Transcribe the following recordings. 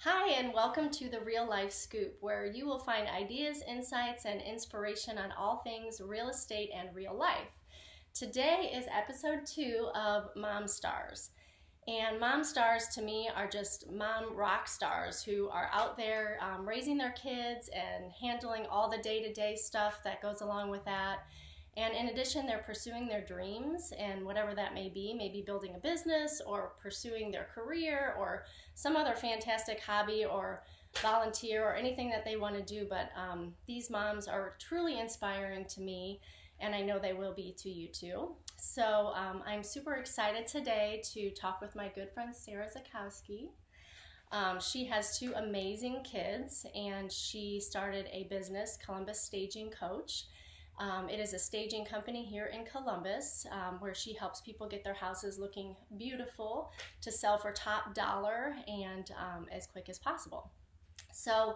Hi, and welcome to the Real Life Scoop, where you will find ideas, insights, and inspiration on all things real estate and real life. Today is episode 2 of Mom Stars. And mom stars to me are just mom rock stars who are out there raising their kids and handling all the day-to-day stuff that goes along with that. And in addition, they're pursuing their dreams and whatever that may be, maybe building a business or pursuing their career or some other fantastic hobby or volunteer or anything that they want to do. But these moms are truly inspiring to me, and I know they will be to you too. So I'm super excited today to talk with my good friend Sarah Zakowski. She has 2 amazing kids, and she started a business, Columbus Staging Coach. It is a staging company here in Columbus where she helps people get their houses looking beautiful to sell for top dollar and as quick as possible. So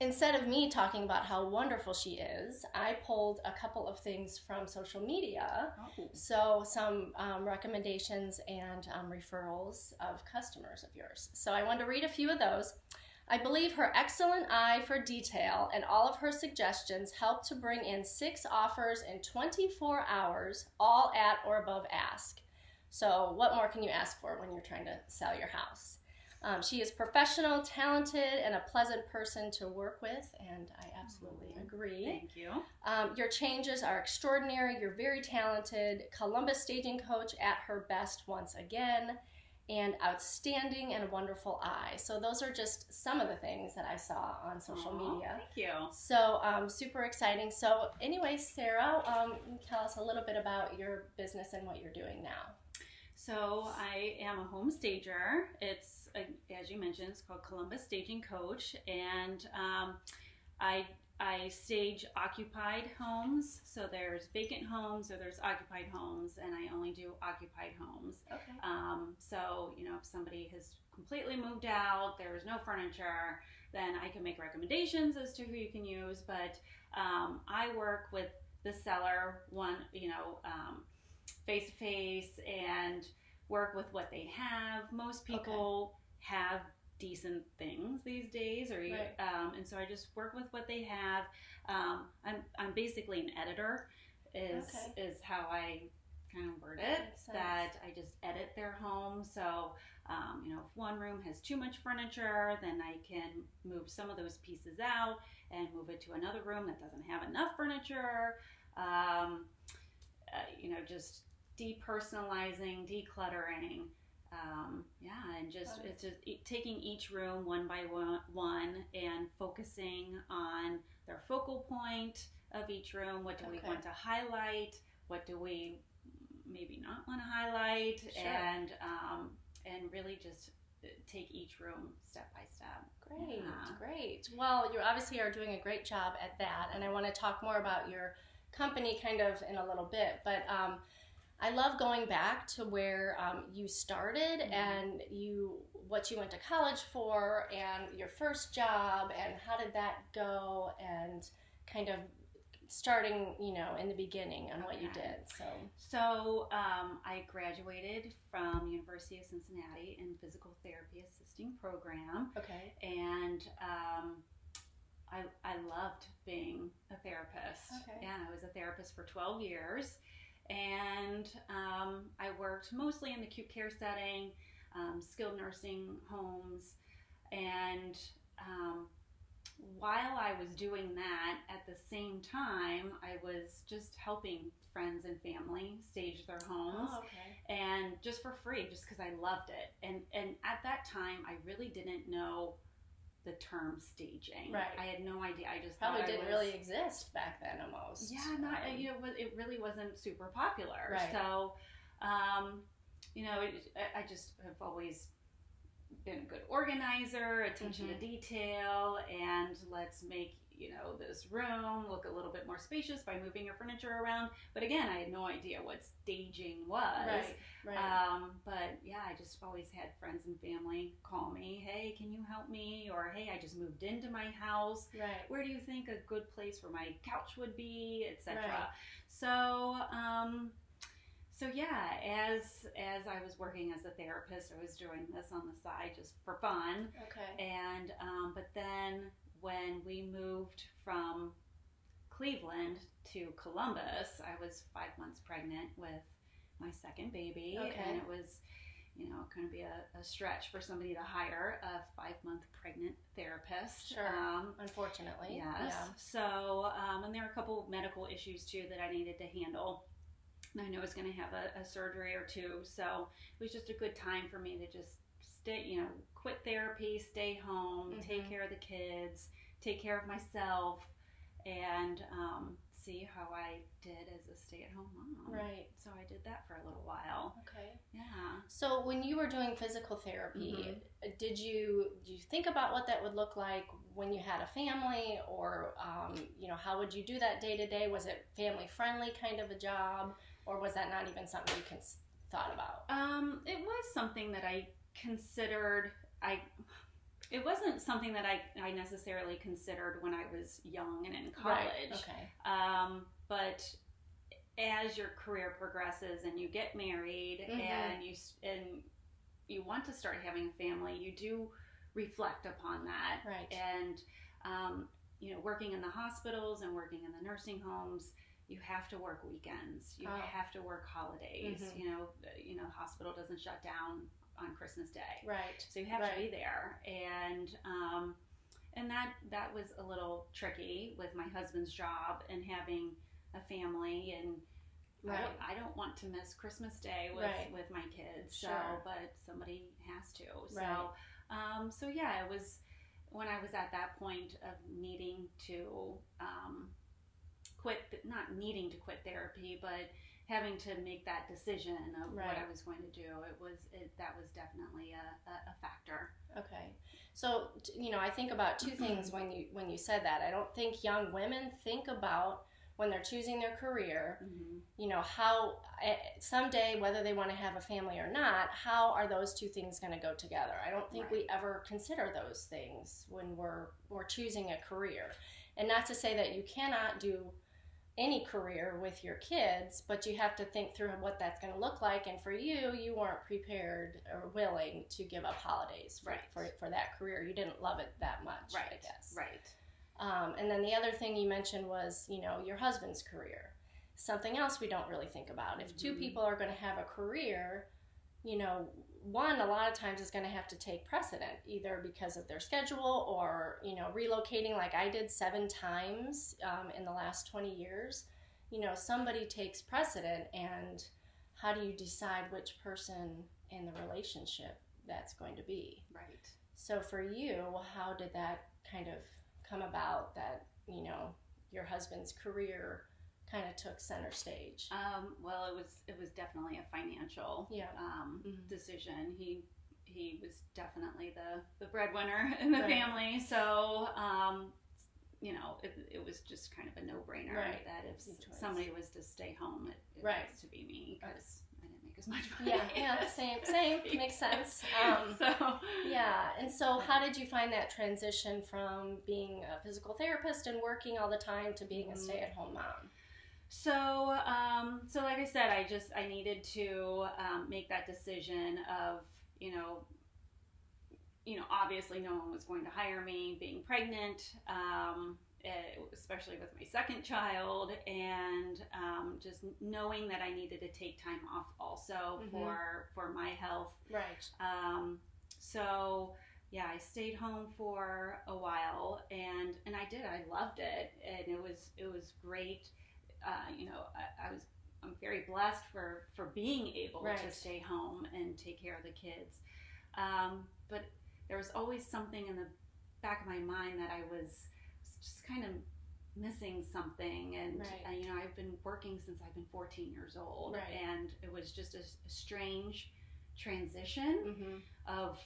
instead of me talking about how wonderful she is, I pulled a couple of things from social media. Oh. So some recommendations and referrals of customers of yours. So I wanted to read a few of those. I believe her excellent eye for detail and all of her suggestions helped to bring in 6 offers in 24 hours, all at or above ask. So what more can you ask for when you're trying to sell your house? She is professional, talented, and a pleasant person to work with, and I absolutely agree. Thank you. Your changes are extraordinary. You're very talented. Columbus Staging Coach at her best once again. And outstanding and a wonderful eye. So those are just some of the things that I saw on social media. Thank you. So super exciting. So anyway, Sarah, tell us a little bit about your business and what you're doing now. So I am a home stager. It's, as you mentioned, it's called Columbus Staging Coach. And I stage occupied homes. So there's vacant homes or there's occupied homes, and I only do occupied homes. Okay. So, if somebody has completely moved out, there's no furniture, then I can make recommendations as to who you can use. But I work with the seller face to face and work with what they have. Most people have decent things these days, right. And so I just work with what they have. I'm basically an editor, is how I kind of word it. That I just edit their home. So if one room has too much furniture, then I can move some of those pieces out and move it to another room that doesn't have enough furniture. Just depersonalizing, decluttering. It's just taking each room one by one and focusing on their focal point of each room. What do we want to highlight? What do we maybe not want to highlight? Sure. And really just take each room step by step. Great. Well, you obviously are doing a great job at that, and I want to talk more about your company kind of in a little bit, but I love going back to where you started and what you went to college for and your first job and how did that go and kind of starting, in the beginning on what you did. So I graduated from University of Cincinnati in physical therapy assisting program. Okay. And I loved being a therapist. Okay. Yeah, I was a therapist for 12 years. And I worked mostly in the acute care setting, skilled nursing homes. And while I was doing that, at the same time, I was just helping friends and family stage their homes. Oh, okay. And just for free, just because I loved it. And at that time, I really didn't know the term staging. Right. I had no idea. I just probably thought didn't really exist back then almost. Yeah, it really wasn't super popular. Right. So, I just have always been a good organizer, attention to detail, and let's make this room look a little bit more spacious by moving your furniture around. But again, I had no idea what staging was. Right. But yeah, I just always had friends and family call me, hey, can you help me? Or hey, I just moved into my house. Right. Where do you think a good place for my couch would be, etc. Right. So So yeah, as I was working as a therapist, I was doing this on the side just for fun. Okay. And but then when we moved from Cleveland to Columbus, I was 5 months pregnant with my second baby, Okay. and it was, going to be a stretch for somebody to hire a 5 month pregnant therapist. Sure. Unfortunately. Yes. Yeah. So, and there were a couple medical issues too that I needed to handle. And I know I was going to have a surgery or two, so it was just a good time for me to just stay, quit therapy, stay home, take care of the kids, take care of myself, and see how I did as a stay-at-home mom. Right. So I did that for a little while. Okay. Yeah. So when you were doing physical therapy, did you think about what that would look like when you had a family, or how would you do that day to day? Was it family friendly kind of a job, or was that not even something you thought about? It was something that I considered. It wasn't something that I necessarily considered when I was young and in college. Right. Okay. But as your career progresses and you get married and you want to start having a family, you do reflect upon that. Right. And working in the hospitals and working in the nursing homes, you have to work weekends. You have to work holidays. The hospital doesn't shut down on Christmas Day. Right. So you have to be there. And that was a little tricky with my husband's job and having a family, and I don't want to miss Christmas Day with my kids. Sure. So, but somebody has to. So, so yeah, it was when I was at that point of needing to not needing to quit therapy, but having to make that decision of what I was going to do. That was definitely a factor. Okay. So, I think about two things when you said that. I don't think young women think about when they're choosing their career, how someday, whether they want to have a family or not, how are those two things going to go together? I don't think we ever consider those things when we're choosing a career. And not to say that you cannot do any career with your kids, but you have to think through what that's going to look like. And for you weren't prepared or willing to give up holidays for that career. You didn't love it that much, I guess. Right. And then the other thing you mentioned was, your husband's career. Something else we don't really think about. If two people are going to have a career, one a lot of times is going to have to take precedent, either because of their schedule or, relocating like I did 7 times in the last 20 years. Somebody takes precedent, and how do you decide which person in the relationship that's going to be? Right. So for you, how did that kind of come about that, your husband's career kind of took center stage? Well, it was definitely a financial decision. He was definitely the breadwinner in the family, so it was just kind of a no-brainer that if somebody was to stay home, it was to be me, because I didn't make as much money. Yeah, same. Makes sense. And so how did you find that transition from being a physical therapist and working all the time to being a stay-at-home mom? So, like I said, I needed to make that decision of, obviously no one was going to hire me being pregnant, especially with my second child, and just knowing that I needed to take time off also for my health. Right. So yeah, I stayed home for a while, and I did. I loved it, and it was great. I'm very blessed for being able to stay home and take care of the kids. But there was always something in the back of my mind that I was just kind of missing something. And, I've been working since I've been 14 years old. And it was just a strange transition of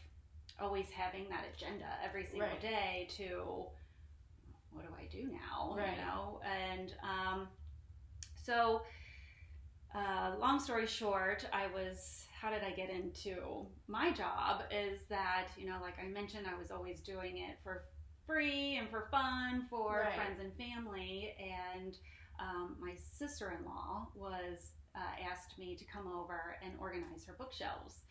always having that agenda every single day to what do I do now? And, so, long story short, how did I get into my job is that, like I mentioned, I was always doing it for free and for fun for friends and family. And my sister-in-law was asked me to come over and organize her bookshelves.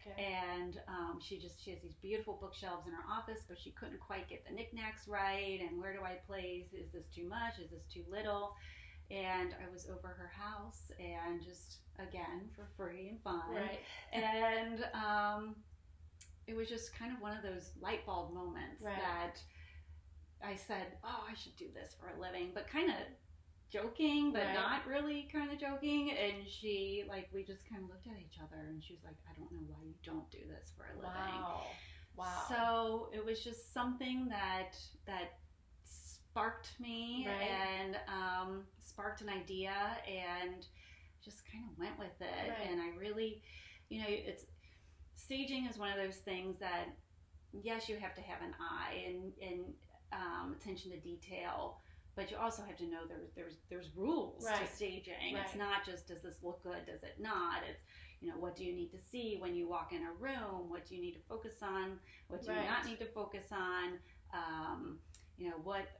Okay. And she has these beautiful bookshelves in her office, but she couldn't quite get the knickknacks right. And where do I place? Is this too much? Is this too little? And I was over her house, and just, again, for free and fun. Right. And it was just kind of one of those light bulb moments that I said, oh, I should do this for a living, but kind of joking, but not really kind of joking. And she, like, we just kind of looked at each other, and she was like, I don't know why you don't do this for a living. Wow. So it was just something that sparked me and sparked an idea, and just kind of went with it. And I really, staging is one of those things that, yes, you have to have an eye and attention to detail, but you also have to know there's rules to staging. It's not just, does this look good, does it not? It's, what do you need to see when you walk in a room? What do you need to focus on? What do you not need to focus on?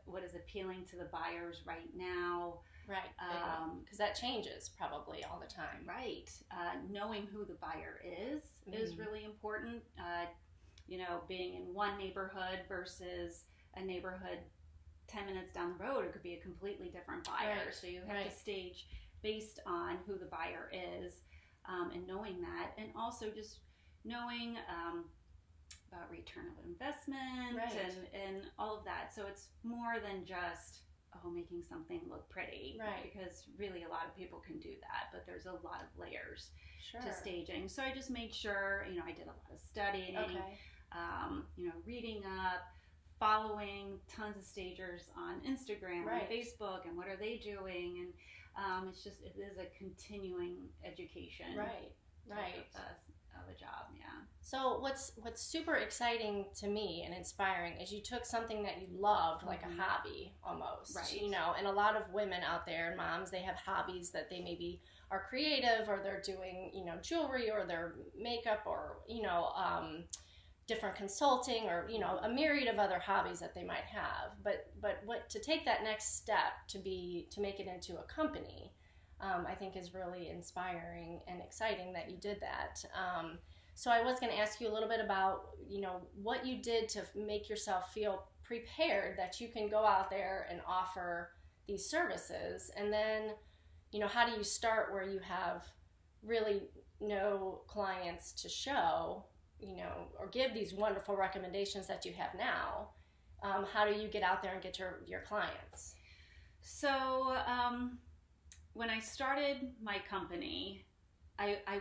What is appealing to the buyers right now? Right, because that changes probably all the time. Right. Knowing who the buyer is really important. Being in one neighborhood versus a neighborhood 10 minutes down the road, it could be a completely different buyer. So you have to stage based on who the buyer is, and knowing that, and also just knowing about return of investment and all of that. So it's more than just making something look pretty, because really a lot of people can do that, but there's a lot of layers to staging. So I just made sure, I did a lot of studying, reading up, following tons of stagers on Instagram and Facebook, and what are they doing, and it is a continuing education of a job. So what's super exciting to me and inspiring is you took something that you loved, like a hobby almost, and a lot of women out there, moms, they have hobbies that they maybe are creative, or they're doing, jewelry, or their makeup, or, different consulting, or, a myriad of other hobbies that they might have. But what to take that next step to make it into a company, I think is really inspiring and exciting that you did that. So I was going to ask you a little bit about, what you did to make yourself feel prepared that you can go out there and offer these services. And then, how do you start where you have really no clients to show, or give these wonderful recommendations that you have now? How do you get out there and get your clients? So when I started my company, I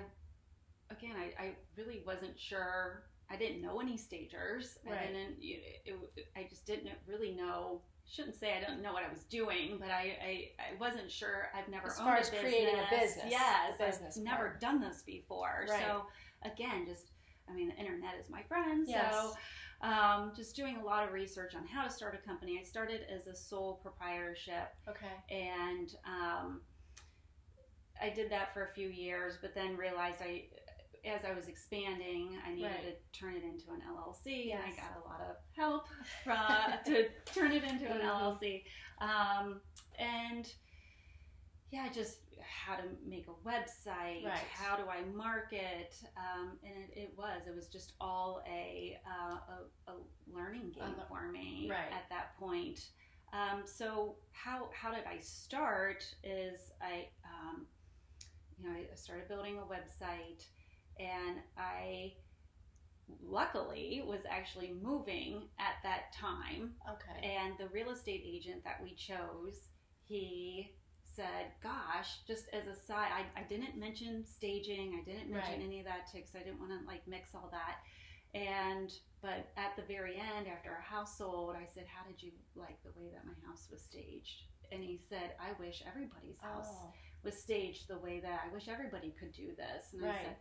really wasn't sure. I didn't know any stagers. I just didn't really know. Shouldn't say I don't know what I was doing, but I wasn't sure. I've never owned a business. Creating a business. Yes, I've never done this before. So again, the internet is my friend. Yes. So just doing a lot of research on how to start a company. I started as a sole proprietorship. And I did that for a few years, but then realized as I was expanding, I needed to turn it into an LLC, and I got a lot of help to turn it into an LLC. Just how to make a website, how do I market, and it was just all a learning game for me at that point. So how did I start? Is I started building a website, and I luckily was actually moving at that time. And the real estate agent that we chose, he said, gosh, just as a side, I didn't mention staging, I didn't mention any of that because I didn't want to mix all that. But at the very end, after our house sold, I said, how did you like the way that my house was staged? And he said, I wish everybody's house was staged the way that I wish everybody could do this. And I said,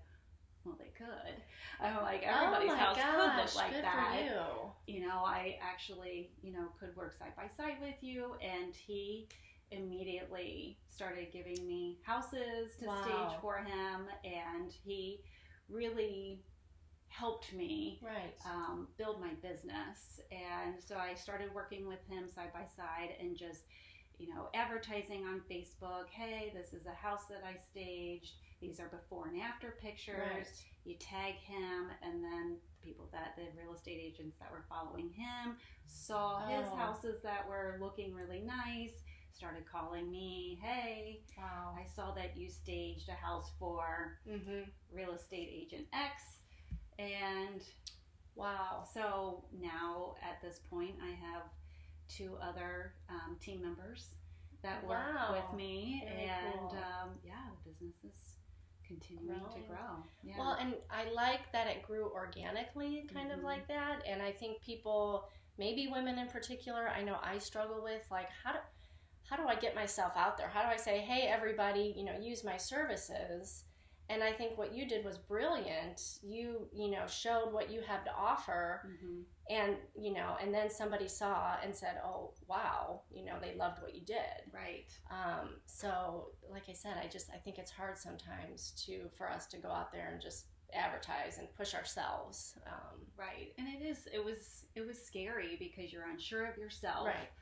well, they could. I'm like, everybody's house could look like that. For you. I actually, could work side by side with you. And he immediately started giving me houses to stage for him. And he really helped me build my business. And so I started working with him side by side, and just advertising on Facebook. Hey, this is a house that I staged. These are before and after pictures. Right. You tag him, and then the real estate agents that were following him saw his houses that were looking really nice, started calling me. Hey, wow, I saw that you staged a house for real estate agent X. And wow. So now at this point, I have 2 other team members that work with me. Very cool. The business is continuing to grow. Yeah. Well, and I like that it grew organically, kind of like that. And I think people, maybe women in particular, I know I struggle with, like, how do I get myself out there? How do I say, hey, everybody, use my services? And I think what you did was brilliant. You showed what you have to offer, and and then somebody saw and said, oh, wow, they loved what you did. Right. So like I said, I think it's hard sometimes for us to go out there and just advertise and push ourselves. Right. And it was scary because you're unsure of yourself. Right.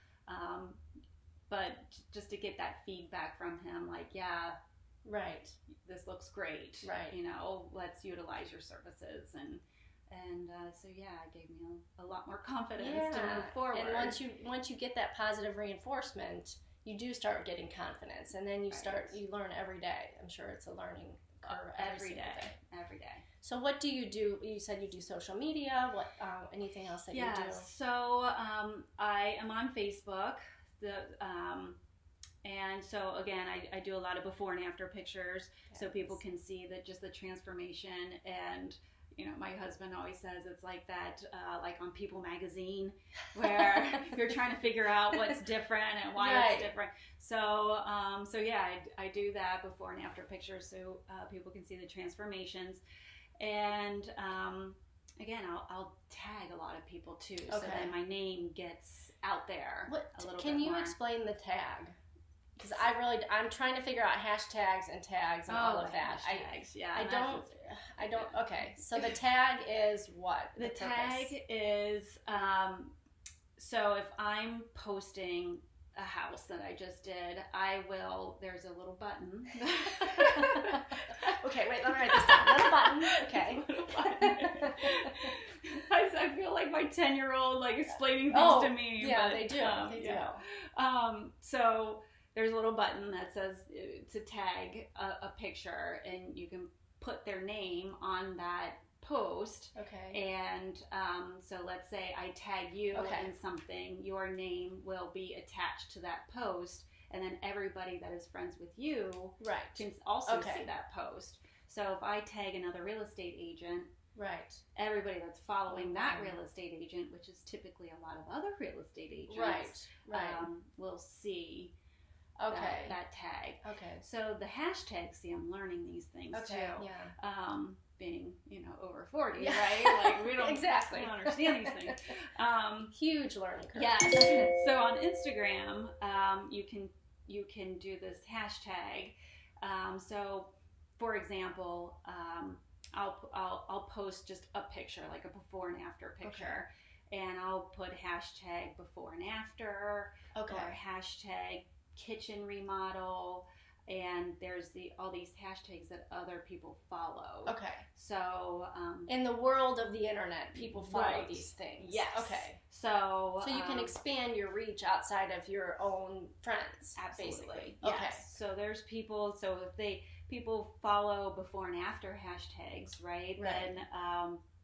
But just to get that feedback from him, like, yeah, right, this looks great. Right. Let's utilize your services, and so it gave me a lot more confidence to move forward. And once you get that positive reinforcement, you do start getting confidence, and then you learn every day. I'm sure it's a learning curve every day. Every day. So what do you do? You said you do social media. What anything else that you do? So I am on Facebook. And so again, I do a lot of before and after pictures, so people can see that just the transformation. And my husband always says it's like that, like on People magazine, where you're trying to figure out what's different and why it's different. So I do that before and after pictures, so people can see the transformations. And again, I'll tag a lot of people too, so that my name gets out there a little bit more. Can you explain the tag? Because I'm trying to figure out hashtags and tags and all of that. I don't. Okay, so the tag is what? The tag is so if I'm posting a house that I just did, there's a little button. Okay, wait, let me write this down. Little button. Okay. Little button. I feel like my 10-year-old explaining things to me. Yeah, but, they do. They do. So there's a little button that says to tag a picture, and you can put their name on that post. Okay. And so let's say I tag you in something, your name will be attached to that post, and then everybody that is friends with you can also see that post. So if I tag another real estate agent, everybody that's following that real estate agent, which is typically a lot of other real estate agents, will see that tag. Okay. So the hashtags, I'm learning these things too. Yeah. Being, over 40, right? Like we don't exactly we don't understand these things. Huge learning curve. Yes. So on Instagram, you can do this hashtag. So for example, I'll post just a picture, like a before and after picture, and I'll put hashtag before and after, or hashtag kitchen remodel, and there's all these hashtags that other people follow. Okay. So in the world of the internet, people follow these things. Yes. Okay. So you can expand your reach outside of your own friends. Absolutely. Basically. Yes. Okay. So there's people. So if people follow before and after hashtags, right? Then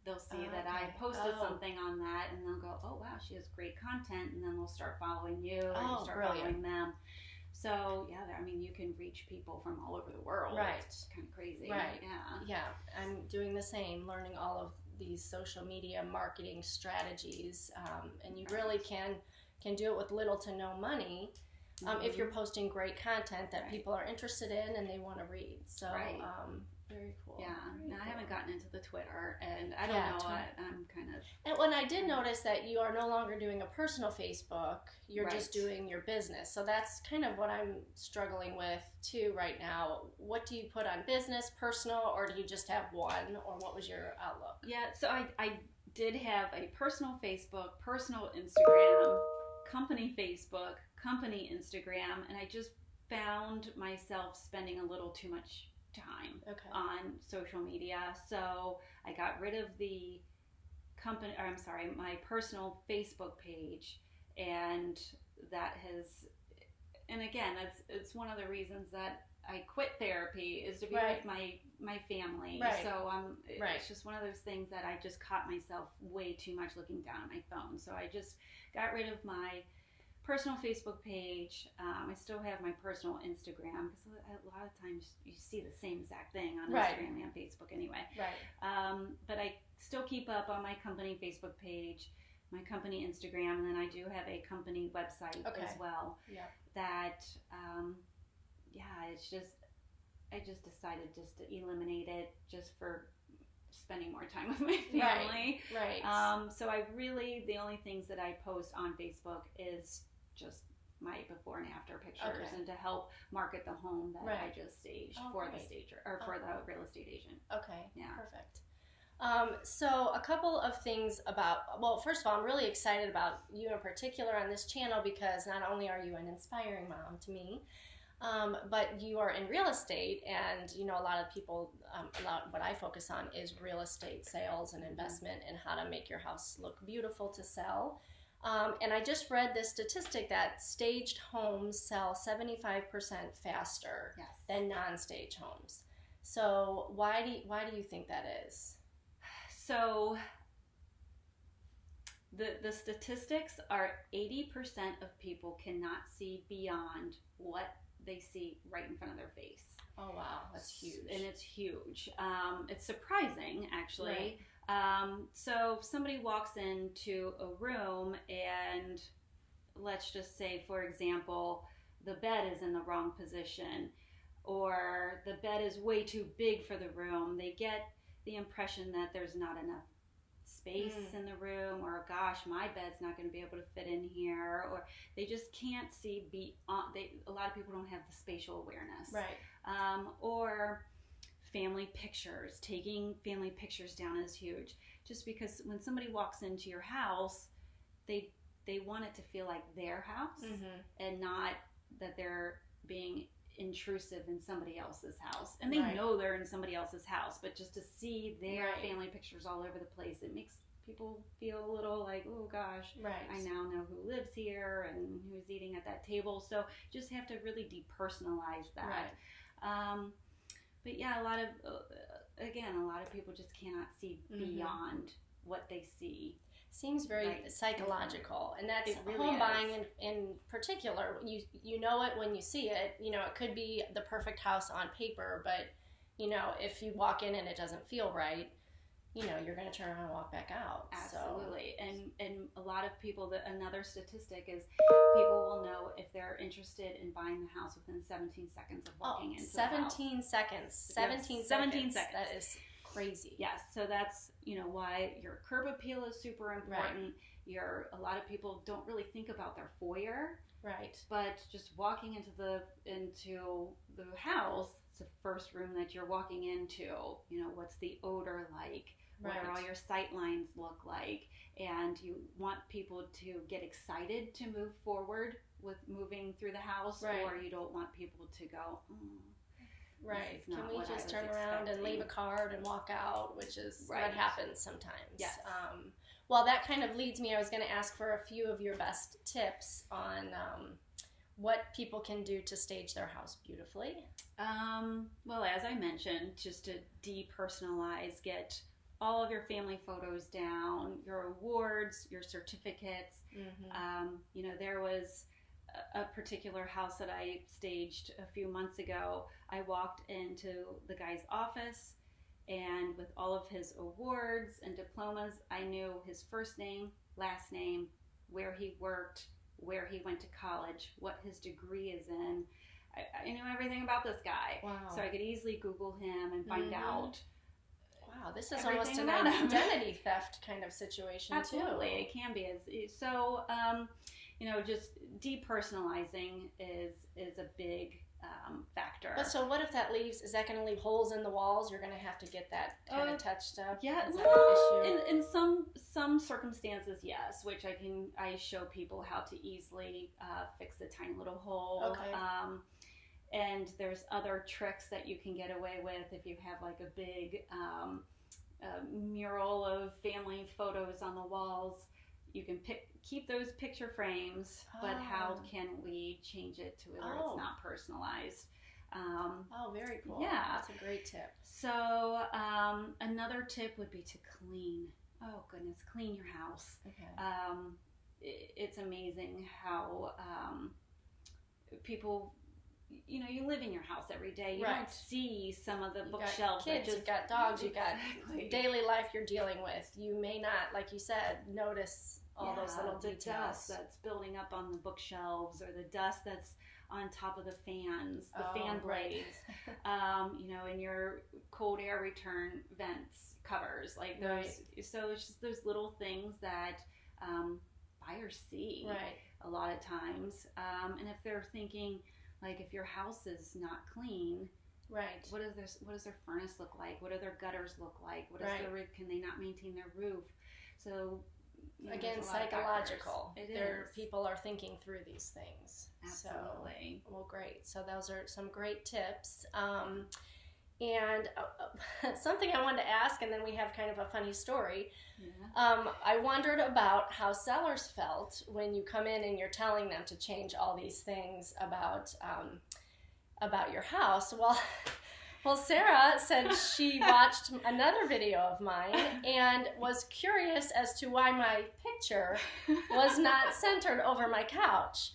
they'll see that I posted something on that, and they'll go, "Oh wow, she has great content," and then they'll start following you, or you start following them. So you can reach people from all over the world. Right. It's kind of crazy. Right. Yeah. Yeah. I'm doing the same, learning all of these social media marketing strategies, and you really can do it with little to no money. If you're posting great content that people are interested in and they want to read. So, very cool. Yeah, very cool. I haven't gotten into the Twitter, and I don't know what I'm kind of. And when I did notice that you are no longer doing a personal Facebook, you're just doing your business. So that's kind of what I'm struggling with too right now. What do you put on business, personal, or do you just have one, or what was your outlook? Yeah, so I did have a personal Facebook, personal Instagram, company Facebook, company Instagram, and I just found myself spending a little too much time on social media. So I got rid of the my personal Facebook page, and that has, and again, it's one of the reasons that I quit therapy, is to be with my family. Right. So it's just one of those things that I just caught myself way too much looking down at my phone. So I just got rid of my personal Facebook page. I still have my personal Instagram, because a lot of times you see the same exact thing on Instagram and Facebook anyway. Right. But I still keep up on my company Facebook page, my company Instagram, and then I do have a company website as well. Yeah. That, it's just, I just decided just to eliminate it, just for spending more time with my family. Right. So I really, the only things that I post on Facebook is just my before and after pictures, and to help market the home that I just staged for the stager, or for the real estate agent. Okay. Yeah. Perfect. So a couple of things about, well, first of all, I'm really excited about you in particular on this channel, because not only are you an inspiring mom to me, but you are in real estate, and you know, a lot of people, what I focus on is real estate sales and investment, and how to make your house look beautiful to sell. And I just read this statistic that staged homes sell 75% faster than non-stage homes. So why do you think that is? So the statistics are 80% of people cannot see beyond what they see right in front of their face. Oh wow, that's huge. And it's huge. It's surprising, actually. Right. So if somebody walks into a room, and let's just say, for example, the bed is in the wrong position, or the bed is way too big for the room, they get the impression that there's not enough space in the room, or gosh, my bed's not going to be able to fit in here, or they just can't see beyond. A lot of people don't have the spatial awareness. Right. Or family pictures. Taking family pictures down is huge. Just because when somebody walks into your house, they want it to feel like their house, and not that they're being intrusive in somebody else's house. And they know they're in somebody else's house, but just to see their family pictures all over the place, it makes people feel a little like, oh gosh, I now know who lives here and who's eating at that table. So just have to really depersonalize that. But yeah, a lot of people just cannot see beyond what they see. Seems very psychological, and that's home buying in particular. You know it when you see it. You know, it could be the perfect house on paper, but you know, if you walk in and it doesn't feel right, you know, you're going to turn around and walk back out. Absolutely. So. And a lot of people, another statistic is people will know if they're interested in buying the house within 17 seconds of walking into the house. 17 seconds. 17 seconds. That is crazy. Yes. So that's, you know, why your curb appeal is super important. A lot of people don't really think about their foyer. Right. But just walking into the house, it's the first room that you're walking into. You know, what's the odor like? What are all your sight lines look like? And you want people to get excited to move forward with moving through the house, or you don't want people to go, right. Can we just turn around and leave a card and walk out, which is what happens sometimes. Yes. Well, that kind of leads me, I was going to ask for a few of your best tips on what people can do to stage their house beautifully. Well, as I mentioned, just to depersonalize, get all of your family photos down, your awards, your certificates. You know, there was a particular house that I staged a few months ago. I walked into the guy's office, and with all of his awards and diplomas, I knew his first name, last name, where he worked, where he went to college, what his degree is in. I knew everything about this guy. Wow. So I could easily Google him and find out. Wow, this is almost an identity theft kind of situation. Absolutely, too. It can be. So, you know, just depersonalizing is a big factor. But so what if that leaves, is that going to leave holes in the walls? You're going to have to get that kind of touched up? Yeah, is that an issue? in some circumstances, yes, which I show people how to easily fix a tiny little hole. Okay. And there's other tricks that you can get away with if you have like a big mural of family photos on the walls. You can keep those picture frames, but how can we change it to where it's not personalized? Very cool. Yeah. That's a great tip. So another tip would be to clean. Oh goodness, clean your house. Okay. It's amazing how people, you live in your house every day. You don't see some of the bookshelves. Kids, you've got dogs, you've got daily life you're dealing with. You may not, like you said, notice all those little details. The dust that's building up on the bookshelves, or the dust that's on top of the fans, the fan blades, in your cold air return vents covers, like those. So it's just those little things that buyers see a lot of times. And if they're thinking, like, if your house is not clean, what does their furnace look like? What do their gutters look like? What is their roof? Can they not maintain their roof? So again, psychological. People are thinking through these things. Absolutely. So, well, great. So those are some great tips. And something I wanted to ask, and then we have kind of a funny story. Yeah. I wondered about how sellers felt when you come in and you're telling them to change all these things about your house. Well, Sarah said she watched another video of mine and was curious as to why my picture was not centered over my couch.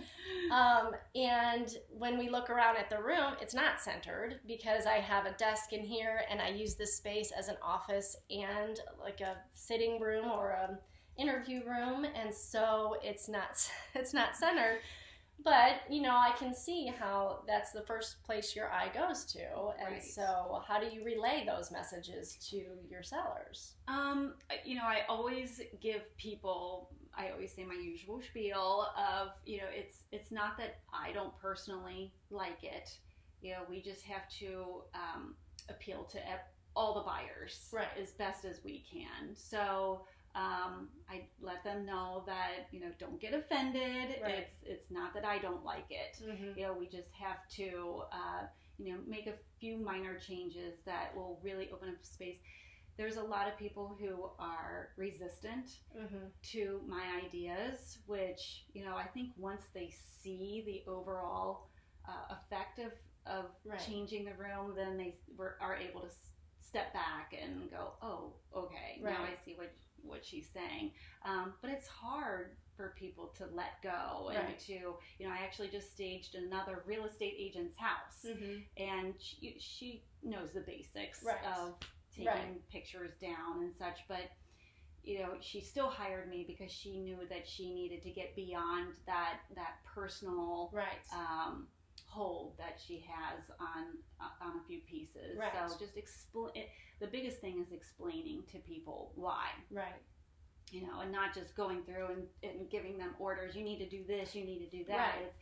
And when we look around at the room, it's not centered because I have a desk in here and I use this space as an office and like a sitting room or an interview room, and so it's not centered. But, I can see how that's the first place your eye goes to. And so how do you relay those messages to your sellers? I always give people, I always say my usual spiel of, it's not that I don't personally like it. We just have to appeal to all the buyers as best as we can. So I let them know that, don't get offended. It's not that I don't like it. Mm-hmm. We just have to, make a few minor changes that will really open up space. There's a lot of people who are resistant to my ideas, which, I think once they see the overall effect of changing the room, then they are able to step back and go, oh, okay, now I see what she's saying. But it's hard for people to let go and to, I actually just staged another real estate agent's house, and she knows the basics of taking pictures down and such, but she still hired me because she knew that she needed to get beyond that personal hold that she has on a few pieces. So just the biggest thing is explaining to people why. And not just going through and giving them orders. You need to do this, you need to do that. It's,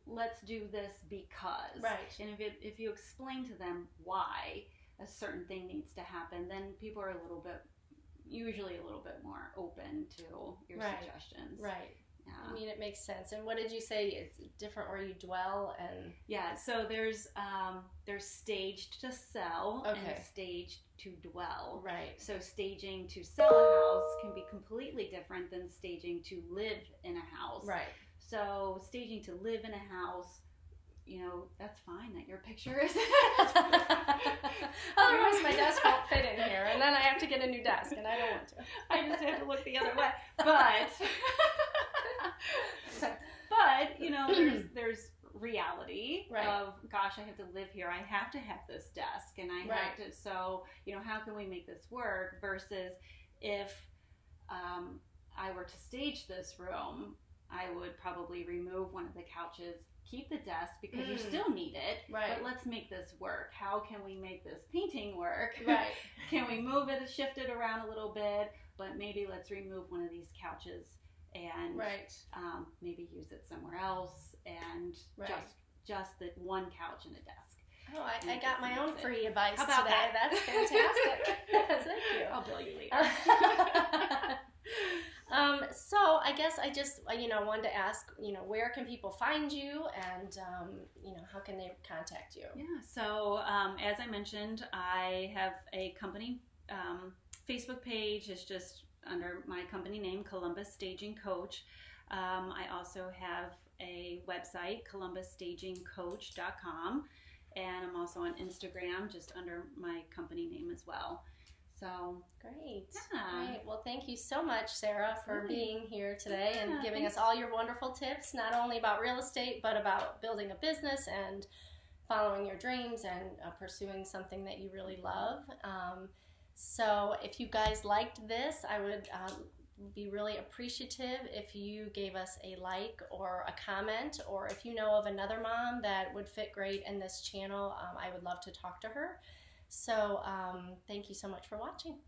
let's do this because. And if you explain to them why a certain thing needs to happen, then people are usually a little bit more open to your suggestions. I mean, it makes sense. And what did you say? It's different where you dwell and... Yeah, so there's staged to sell and staged to dwell. So staging to sell a house can be completely different than staging to live in a house. So staging to live in a house, that's fine that your picture is... Otherwise my desk won't fit in here, and then I have to get a new desk, and I don't want to. I just have to look the other way. But there's reality of, gosh, I have to live here. I have to have this desk, and I have to. So how can we make this work? Versus if I were to stage this room, I would probably remove one of the couches, keep the desk because you still need it, but let's make this work. How can we make this painting work? Can we move it, shift it around a little bit, but maybe let's remove one of these couches and maybe use it somewhere else and just just the one couch and a desk. Oh, I got my own free advice How about today. that? That's fantastic. Thank you. I'll bill you later. So I guess I just, wanted to ask, where can people find you, and, how can they contact you? Yeah, so as I mentioned, I have a company Facebook page. Is just under my company name, Columbus Staging Coach. I also have a website, columbusstagingcoach.com, and I'm also on Instagram, just under my company name as well. So great. Yeah. Great. Well, thank you so much, Sarah, for being here today and giving thanks. us all your wonderful tips, not only about real estate, but about building a business and following your dreams and pursuing something that you really love. So if you guys liked this, I would be really appreciative if you gave us a like or a comment, or if you know of another mom that would fit great in this channel, I would love to talk to her. So thank you so much for watching.